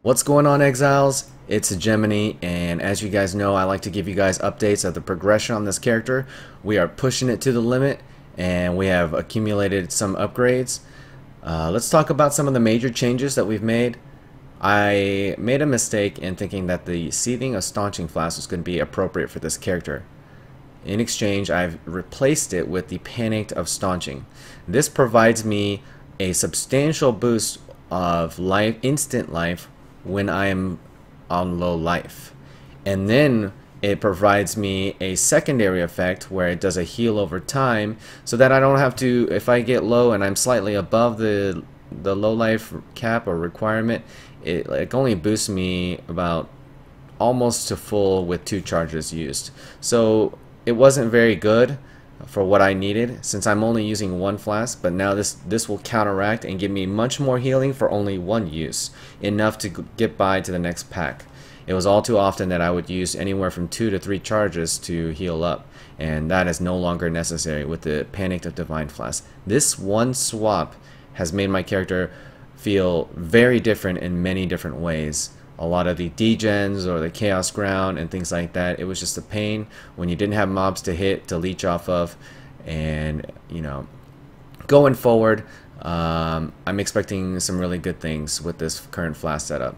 What's going on, Exiles? It's Hegemony, and as you guys know, I like to give you guys updates of the progression on this character. We are pushing it to the limit, and we have accumulated some upgrades. Let's talk about some of the major changes that we've made. I made a mistake in thinking that the Seething of Staunching Flask was going to be appropriate for this character. In exchange, I've replaced it with the Panicked of Staunching. This provides me a substantial boost of life, instant life, when I am on low life, and then it provides me a secondary effect where it does a heal over time, so that I don't have to, if I get low and I'm slightly above the low life cap or requirement, it only boosts me about almost to full with 2 charges used. So it wasn't very good for what I needed, since I'm only using 1 flask, but now this will counteract and give me much more healing for only 1 use, enough to get by to the next pack. It was all too often that I would use anywhere from 2 to 3 charges to heal up, and that is no longer necessary with the Panicked of Divine Flask. This one swap has made my character feel very different in many different ways. A lot of the degens or the chaos ground and things like that, it was just a pain when you didn't have mobs to hit, to leech off of. And you know, going forward, I'm expecting some really good things with this current flask setup.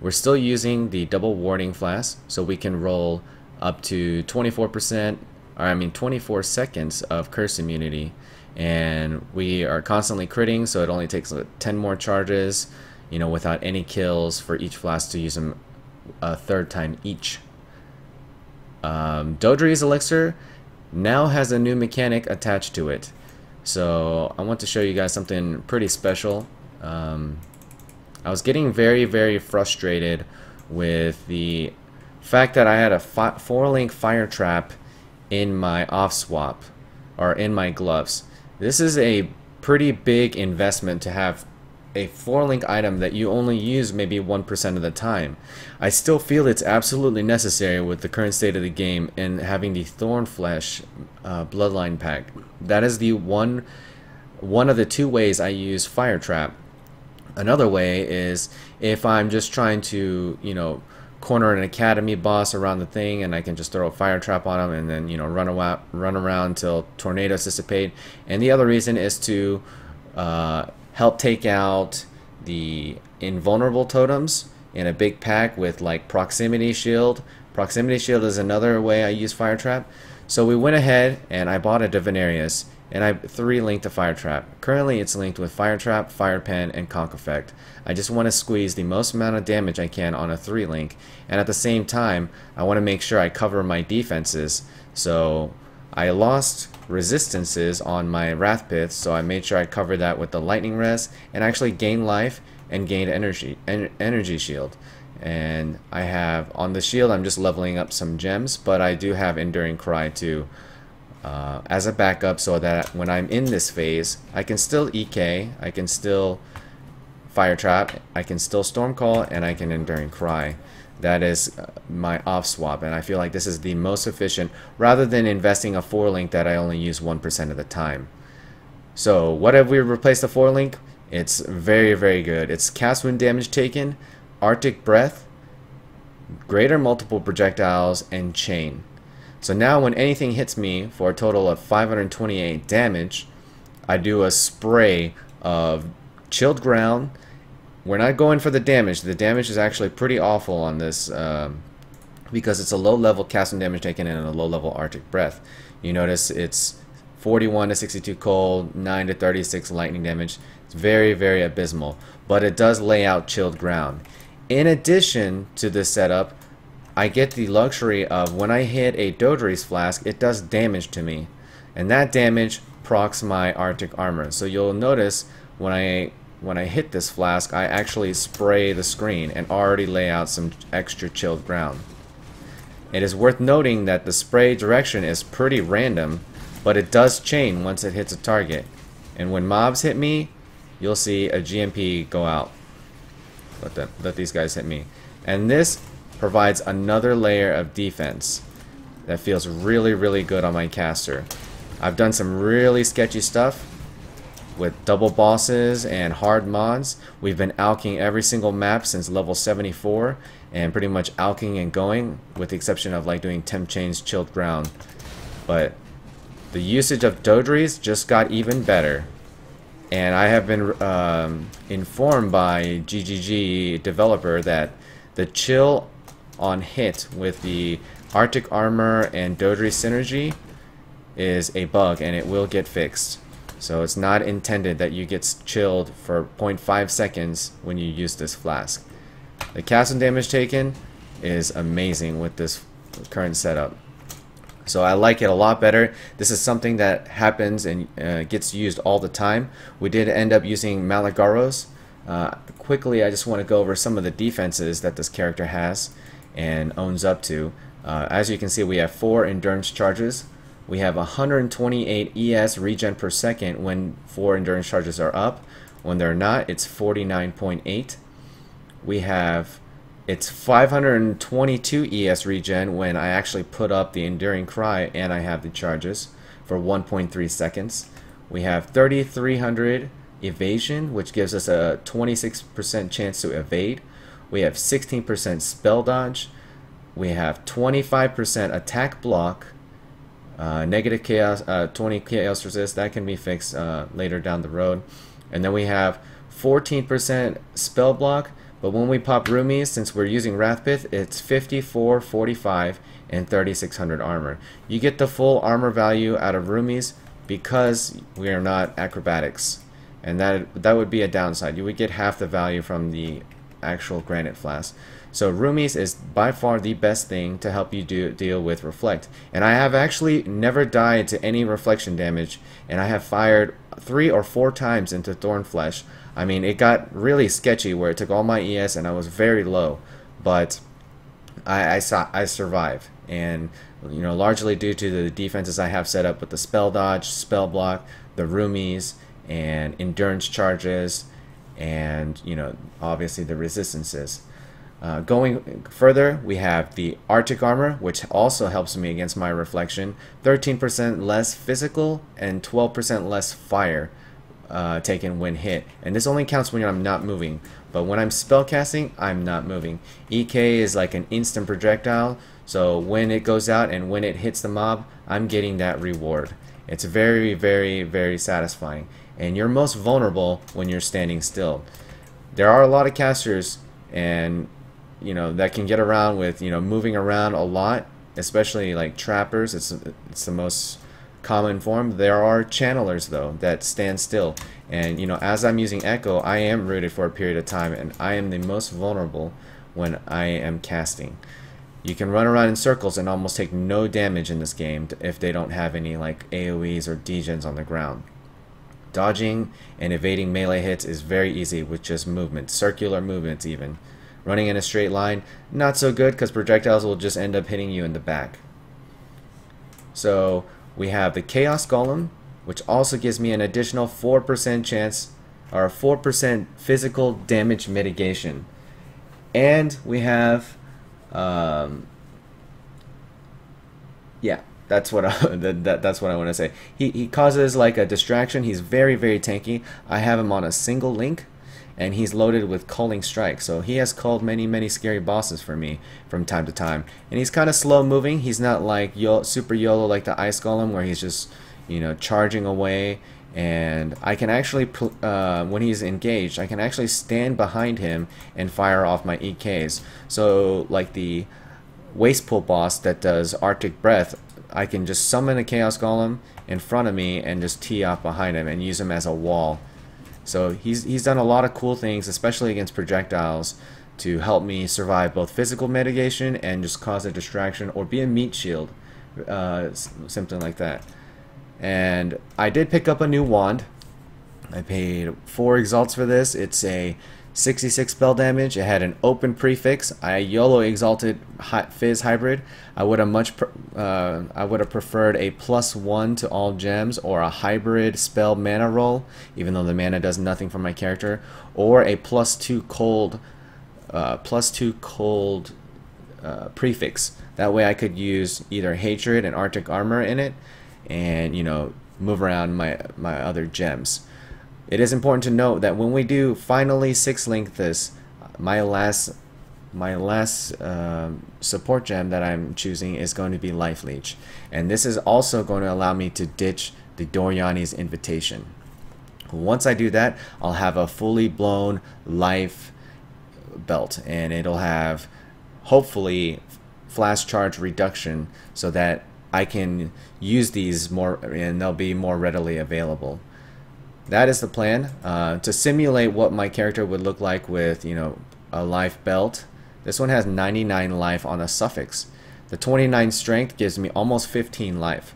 We're still using the double warding flask, so we can roll up to 24%, or I mean 24 seconds of curse immunity, and we are constantly critting, so it only takes 10 more charges, you know, without any kills for each flask to use them a 3rd time each. Doedre's elixir now has a new mechanic attached to it. So I want to show you guys something pretty special. I was getting very frustrated with the fact that I had a 4-link fire trap in my offswap, or in my gloves. This is a pretty big investment to have a 4-link item that you only use maybe 1% of the time. I still feel it's absolutely necessary with the current state of the game and having the Thornflesh bloodline pack. That is the one of the 2 ways I use fire trap. Another way is if I'm just trying to, you know, corner an academy boss around the thing, and I can just throw a fire trap on him and then, you know, run around until tornadoes dissipate. And the other reason is to help take out the invulnerable totems in a big pack with like proximity shield. Proximity shield is another way I use fire trap. So we went ahead and I bought a Divinarius, and I 3-linked a fire trap. Currently it's linked with fire trap, fire pen, and conk effect. I just want to squeeze the most amount of damage I can on a 3-link, and at the same time I want to make sure I cover my defenses. So I lost resistances on my Wrath Pith, so I made sure I covered that with the lightning res, and actually gained life and gained energy shield. And I have on the shield, I'm just leveling up some gems, but I do have Enduring Cry too as a backup, so that when I'm in this phase I can still EK, I can still fire trap, I can still storm call, and I can Enduring Cry. That is my off swap, and I feel like this is the most efficient, rather than investing a 4-link that I only use 1% of the time. So what have we replaced the 4-link? It's very good. It's cast wound damage taken, Arctic breath, greater multiple projectiles, and chain. So now when anything hits me for a total of 528 damage, I do a spray of chilled ground. We're not going for the damage. The damage is actually pretty awful on this because it's a low level cast and damage taken and a low level Arctic breath. You notice it's 41 to 62 cold, 9 to 36 lightning damage. It's very abysmal, but it does lay out chilled ground. In addition to this setup, I get the luxury of when I hit a Doedre's flask, it does damage to me, and that damage procs my Arctic armor. So you'll notice when I hit this flask, I actually spray the screen and already lay out some extra chilled ground. It is worth noting that the spray direction is pretty random, but it does chain once it hits a target. And when mobs hit me, you'll see a GMP go out. Let these guys hit me. And this provides another layer of defense that feels really good on my caster. I've done some really sketchy stuff, with double bosses and hard mods. We've been alking every single map since level 74 and pretty much alking and going, with the exception of like doing temp chains, chilled ground. But the usage of Doedres just got even better. And I have been informed by GGG developer that the chill on hit with the Attk armor and Doedre synergy is a bug, and it will get fixed. So it's not intended that you get chilled for 0.5 seconds when you use this flask. The casting damage taken is amazing with this current setup. So I like it a lot better. This is something that happens and gets used all the time. We did end up using Malagaros. Quickly, I just want to go over some of the defenses that this character has and owns up to. As you can see, we have 4 endurance charges. We have 128 ES regen per second when 4 endurance charges are up. When they're not, it's 49.8. We have it's 522 ES regen when I actually put up the Enduring Cry and I have the charges for 1.3 seconds. We have 3300 evasion, which gives us a 26% chance to evade. We have 16% spell dodge. We have 25% attack block. Negative chaos, 20 chaos resist. That can be fixed later down the road. And then we have 14% spell block. But when we pop rumis, since we're using Wrathpith, it's 54, 45, and 3600 armor. You get the full armor value out of rumis because we are not acrobatics, and that would be a downside. You would get half the value from the actual granite flask. So rumis is by far the best thing to help you deal with reflect. And I have actually never died to any reflection damage, and I have fired 3 or 4 times into Thornflesh. I mean, it got really sketchy where it took all my ES and I was very low, but I survived, and you know, largely due to the defenses I have set up with the spell dodge, spell block, the rumis, and endurance charges, and you know, obviously the resistances. Going further, we have the Attk armor, which also helps me against my reflection. 13% less physical and 12% less fire taken when hit, and this only counts when I'm not moving. But when I'm spellcasting, I'm not moving. EK is like an instant projectile, so when it goes out and when it hits the mob, I'm getting that reward. It's very, very, very satisfying, and you're most vulnerable when you're standing still. There are a lot of casters, and you know, that can get around with, you know, moving around a lot, especially like trappers. It's the most common form. There are channelers though that stand still, and you know, as I'm using Echo, I am rooted for a period of time, and I am the most vulnerable when I am casting. You can run around in circles and almost take no damage in this game if they don't have any like AoEs or degens on the ground. Dodging and evading melee hits is very easy with just movement, circular movements even. Running in a straight line, not so good because projectiles will just end up hitting you in the back. So we have the Chaos Golem, which also gives me an additional 4% chance, or 4% physical damage mitigation. And we have, yeah, that's what that's what I want to say. He causes like a distraction. He's very, very tanky. I have him on a single link, and he's loaded with culling strike, so he has culled many scary bosses for me from time to time. And he's kind of slow moving. He's not like super YOLO like the Ice Golem, where he's just, you know, charging away. And I can actually, when he's engaged, I can actually stand behind him and fire off my EKs. So like the Waste Pool boss that does Arctic Breath, I can just summon a Chaos Golem in front of me and just tee off behind him and use him as a wall. So he's done a lot of cool things, especially against projectiles, to help me survive both physical mitigation and just cause a distraction or be a meat shield, something like that. And I did pick up a new wand. I paid 4 exalts for this. It's a 66 spell damage. It had an open prefix. I YOLO exalted Phys hybrid. I would have preferred a +1 to all gems, or a hybrid spell mana roll, even though the mana does nothing for my character, or a +2 cold prefix. That way I could use either hatred and Attk armor in it, and you know, move around my other gems. It is important to note that when we do finally 6-link this, my last support gem that I'm choosing is going to be Life Leech, and this is also going to allow me to ditch the Doryani's Invitation. Once I do that, I'll have a fully blown life belt, and it'll have hopefully flash charge reduction so that I can use these more and they'll be more readily available. That is the plan. To simulate what my character would look like with, you know, a life belt, this one has 99 life on a suffix. The 29 strength gives me almost 15 life.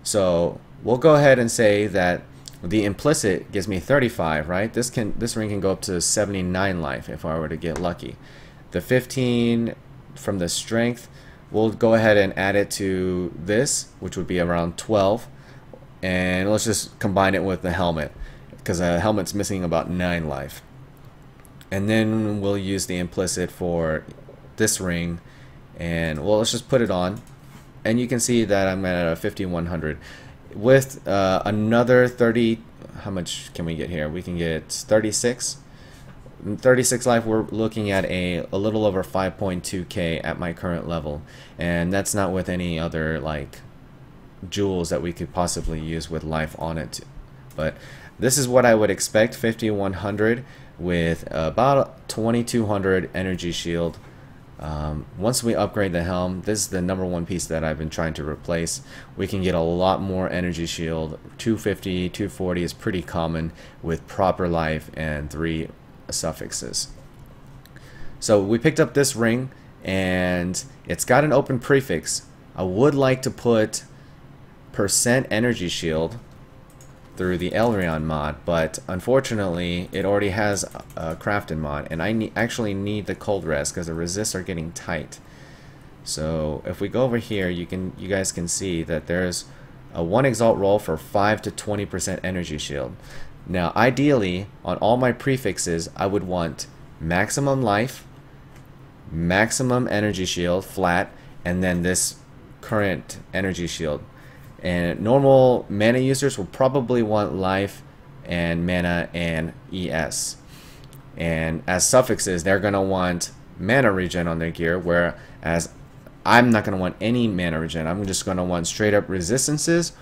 So we'll go ahead and say that the implicit gives me 35, right? This ring can go up to 79 life if I were to get lucky. The 15 from the strength, we'll go ahead and add it to this, which would be around 12. And let's just combine it with the helmet, because the helmet's missing about 9 life. And then we'll use the implicit for this ring, and well, let's just put it on, and you can see that I'm at a 5100 with another 30. How much can we get here? We can get 36 life. We're looking at a little over 5.2k at my current level, and that's not with any other like jewels that we could possibly use with life on it. But this is what I would expect, 5100 with about 2200 energy shield. Once we upgrade the helm, this is the #1 piece that I've been trying to replace. We can get a lot more energy shield. 250, 240 is pretty common with proper life and 3 suffixes. So we picked up this ring, and it's got an open prefix. I would like to put % energy shield through the Elrion mod, but unfortunately it already has a crafted mod, and I actually need the cold rest because the resists are getting tight. So if we go over here, you guys can see that there's a 1 exalt roll for 5 to 20% energy shield. Now ideally on all my prefixes I would want maximum life, maximum energy shield flat, and then this current energy shield. And normal mana users will probably want life and mana and ES. And as suffixes, they're going to want mana regen on their gear, whereas I'm not going to want any mana regen. I'm just going to want straight up resistances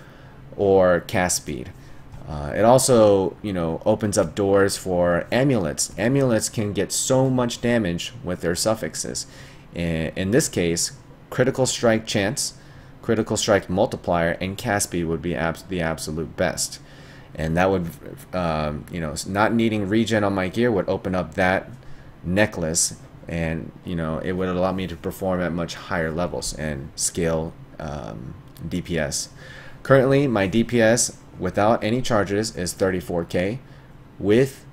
or cast speed. It also, you know, opens up doors for amulets. Amulets can get so much damage with their suffixes. In this case, critical strike chance, critical strike multiplier, and cast speed would be the absolute best. And that would, you know, not needing regen on my gear would open up that necklace, and you know, it would allow me to perform at much higher levels and scale DPS. Currently, my DPS without any charges is 34k. With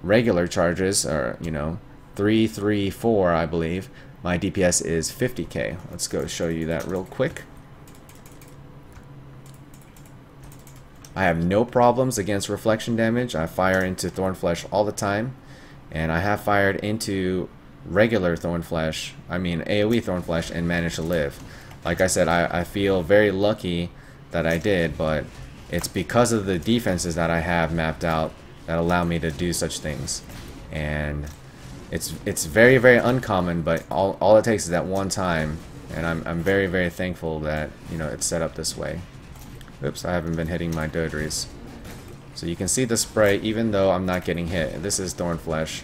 regular charges, or you know, 334, I believe, my DPS is 50k. Let's go show you that real quick. I have no problems against reflection damage. I fire into Thornflesh all the time, and I have fired into regular Thornflesh, I mean AoE Thornflesh, and managed to live. Like I said, I feel very lucky that I did, but it's because of the defenses that I have mapped out that allow me to do such things. And it's very, very uncommon, but all it takes is that one time, and I'm very, very thankful that, you know, it's set up this way. Oops, I haven't been hitting my Doedres. So you can see the spray even though I'm not getting hit. This is Thornflesh.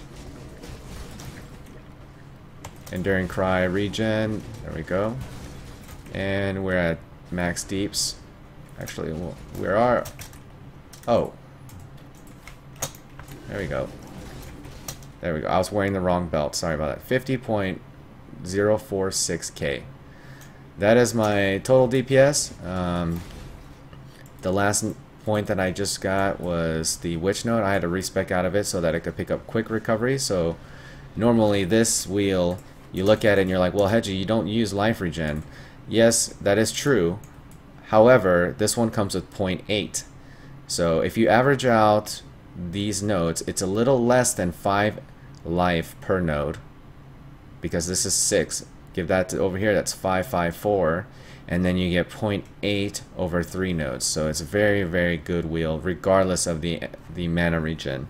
Enduring Cry regen. There we go. And we're at max deeps. Actually, we are... Oh. There we go. There we go. I was wearing the wrong belt. Sorry about that. 50.046k. That is my total DPS. The last point that I just got was the Witch Note. I had to respec out of it so that it could pick up quick recovery. So normally this wheel, you look at it and you're like, well, Hedgie, you don't use life regen. Yes, that is true. However, this one comes with 0.8. So if you average out these nodes, it's a little less than 5 life per node, because this is 6. give that to over here, that's 554, and then you get 0.8 over 3 nodes. So it's a very, very good wheel regardless of the mana regen.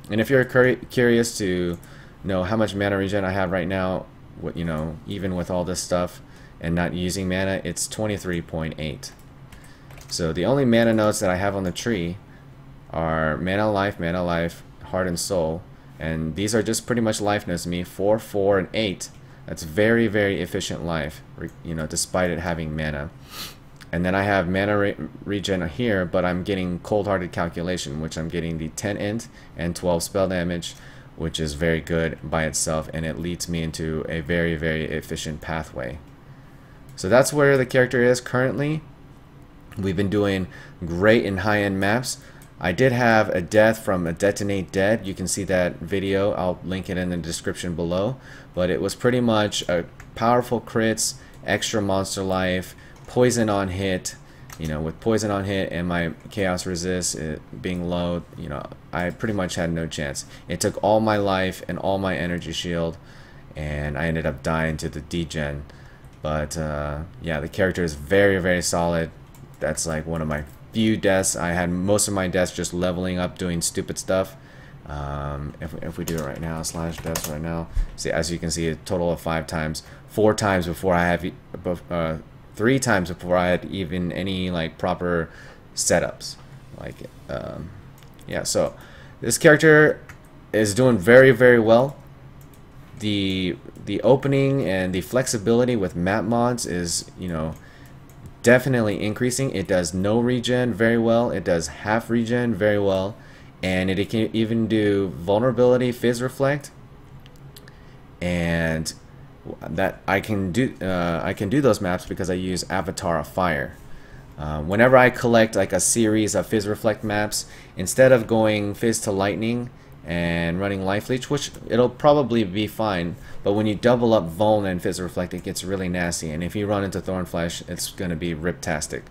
And if you're curious to know how much mana regen I have right now, you know, even with all this stuff and not using mana, it's 23.8. So the only mana nodes that I have on the tree are mana, life, heart, and soul. And these are just pretty much life nodes to me, 4, 4, and 8. That's very, very efficient life, you know, despite it having mana. And then I have mana regen here, but I'm getting cold-hearted calculation, which I'm getting the 10 int and 12 spell damage, which is very good by itself, and it leads me into a very, very efficient pathway. So that's where the character is currently. We've been doing great in high-end maps. I did have a death from a Detonate Dead. You can see that video. I'll link it in the description below. But it was pretty much a powerful crits, extra monster life, poison on hit. You know, with poison on hit and my chaos resist being low, you know, I pretty much had no chance. It took all my life and all my energy shield, and I ended up dying to the degen. But yeah, the character is very, very solid. That's like one of my few deaths. I had most of my deaths just leveling up, doing stupid stuff. If we do it right now, slash deaths right now, see, as you can see, a total of 5 times, 4 times before I have 3 times before I had even any like proper setups. Like yeah, so this character is doing very, very well. The opening and the flexibility with map mods is, you know, definitely increasing. It does no regen very well. It does half regen very well, and it can even do vulnerability, Phys reflect, and that I can do those maps because I use Avatar of Fire. Whenever I collect like a series of Phys reflect maps, instead of going Phys to lightning and running Life Leech, which it'll probably be fine, but when you double up Vuln and Phys reflect, it gets really nasty, and if you run into Thornflesh, it's going to be riptastic.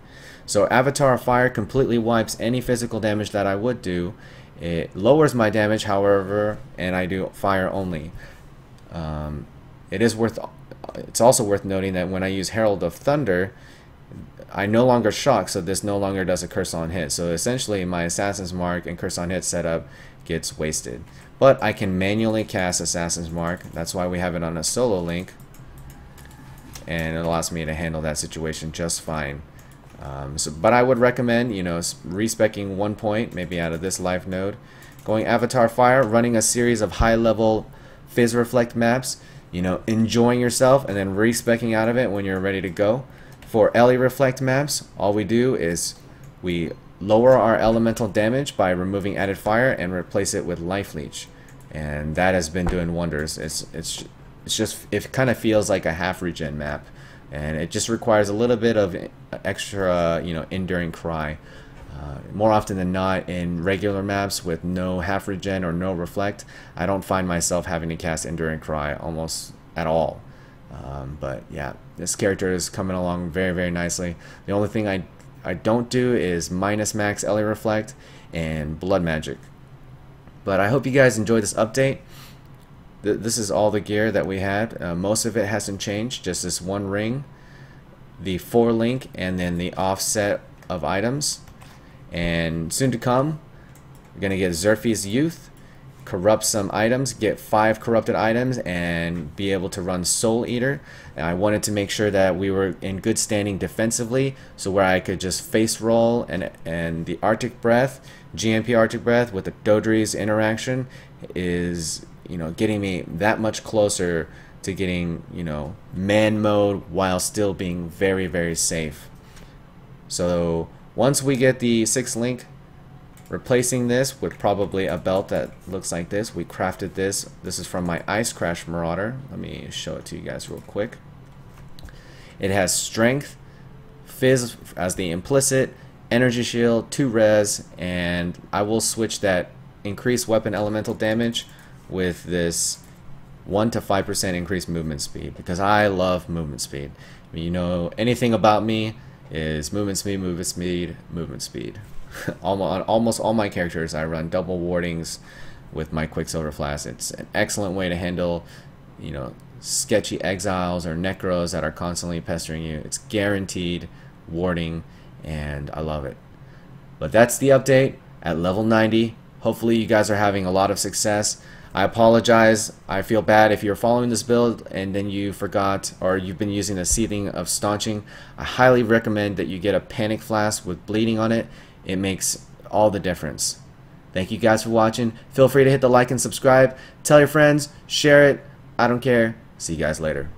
So Avatar of Fire completely wipes any physical damage that I would do. It lowers my damage, however, and I do fire only. It's also worth noting that when I use Herald of Thunder, I no longer shock, so this no longer does a curse on hit. So essentially my Assassin's Mark and curse on hit setup gets wasted. But I can manually cast Assassin's Mark. That's why we have it on a solo link, and it allows me to handle that situation just fine. But I would recommend, you know, respecking 1 point, maybe out of this life node, going Avatar Fire, running a series of high-level Phys reflect maps, you know, enjoying yourself, and then respecking out of it when you're ready to go. For Ellie reflect maps, all we do is we lower our elemental damage by removing added fire and replace it with Life Leech, and that has been doing wonders. It kind of feels like a half regen map, and it just requires a little bit of extra, you know, enduring cry. More often than not, in regular maps with no half regen or no reflect, I don't find myself having to cast enduring cry almost at all. But yeah, this character is coming along very, very nicely. The only thing I don't do is minus max Ellie reflect and blood magic. But I hope you guys enjoyed this update. This is all the gear that we had. Most of it hasn't changed, just this one ring, the 4 link, and then the offset of items. And soon to come, we're going to get Zerfi's Youth, corrupt some items, get 5 corrupted items, and be able to run Soul Eater. And I wanted to make sure that we were in good standing defensively, so where I could just face roll and the Arctic Breath, GMP Arctic Breath with the Doedre's interaction is, you know, getting me that much closer to getting, you know, man mode while still being very, very safe. So once we get the 6th link, replacing this with probably a belt that looks like this. We crafted this. This is from my Ice Crash Marauder. Let me show it to you guys real quick. It has strength, Phys as the implicit, energy shield, 2 res, and I will switch that increased weapon elemental damage with this 1 to 5% increased movement speed, because I love movement speed. I mean, you know, anything about me is movement speed, movement speed, movement speed. Almost all my characters I run double wardings with my Quicksilver Flask. It's an excellent way to handle you know, sketchy exiles or necros that are constantly pestering you. It's guaranteed warding, and I love it. But that's the update at level 90. Hopefully you guys are having a lot of success. I apologize. I feel bad if you're following this build and then you forgot, or you've been using the seething of staunching. I highly recommend that you get a panic flask with bleeding on it. It makes all the difference. Thank you guys for watching. Feel free to hit the like and subscribe. Tell your friends, share it. I don't care. See you guys later.